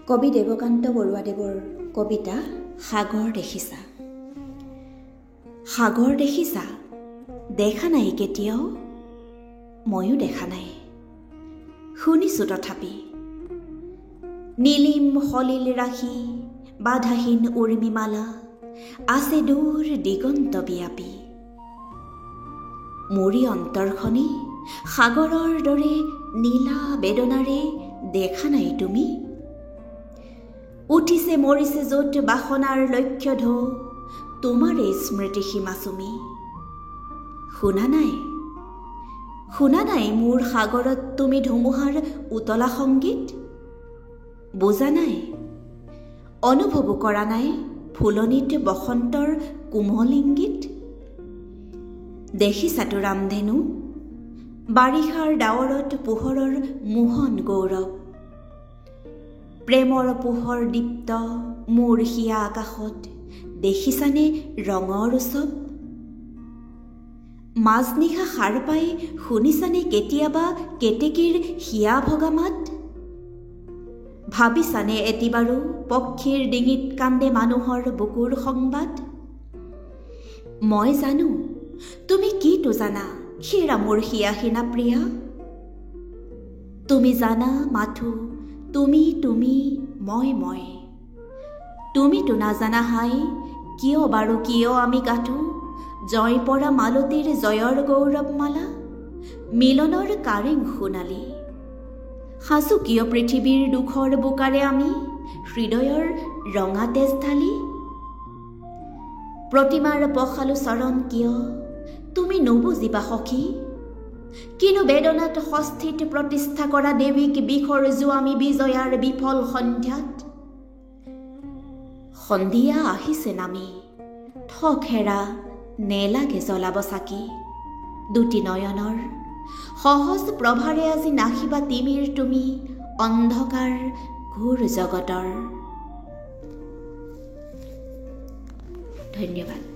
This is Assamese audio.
কবি দেৱকান্ত বৰুৱাদেৱৰ কবিতা সাগৰ দেখিছা। সাগৰ দেখিছা, দেখা নাই কেতিয়াও, ময়ো দেখা নাই, শুনিছো তথাপি। নীলিম সলিল ৰাশি, বাধাহীন উৰ্মিমালা, আছে দূৰ দিগন্ত ব্যাপী। মোৰি অন্তৰখনি সাগৰৰ দৰে নীলা বেদনাৰে দেখা নাই তুমি। উঠিছে মৰিছে য'ত বাসনাৰ লক্ষ্য ঢৌ, তোমাৰে স্মৃতি সীমা চুমি। শুনা নাই মোৰ সাগৰত তুমি ধুমুহাৰ উতলা সংগীত। বুজা নাই, অনুভৱো কৰা নাই ফুলনিত বসন্তৰ কোমল ইংগিত। দেখিছাতো ৰামধেনু, বাৰিষাৰ ডাৱৰত পোহৰৰ মোহন গৌৰৱ। প্ৰেমৰ পোহৰ দীপ্ত মোৰ হিয়া আকাশত, দেখিছানে ৰঙৰ উৎসৱ। মাজনিশা সাৰ পাই শুনিছানে কেতিয়াবা কেতেকীৰ হিয়া ভগা মাত। ভাবিছানে এটিবাৰো পক্ষীৰ ডিঙিত কান্দে মানুহৰ বুকুৰ সংবাদ। মই জানো তুমি কিটো জানা হেৰা মোৰ হিয়াহীনা প্ৰিয়া। তুমি জানা মাথো তুমি মই। তুমিতো নাজানা হাই কিয় বাৰু কিয় আমি গাঁঠো জয় পৰা মালতীৰ জয়ৰ গৌৰৱ মালা। মিলনৰ কাৰেং সোণালী, সাজু কিয় পৃথিৱীৰ দুখৰ বোকাৰে আমি হৃদয়ৰ ৰঙা তেজ ঢালি। প্ৰতিমাৰ পখালো চৰণ কিয় তুমি নুবুজিবা সখী, কিনো বেদনাত ষষ্ঠীত প্ৰতিষ্ঠা কৰা দেৱীক বিসৰ্জো আমি বিজয়াৰ বিফল সন্ধ্যাত। সন্ধিয়া আহিছে নামি, ঠক হেৰা নেলাগে জ্বলাব চাকি। দুটি নয়নৰ সহজ প্ৰভাৰে আজি নাখিবা তিমিৰ তুমি অন্ধকাৰ ঘোৰ জগতৰ। ধন্যবাদ।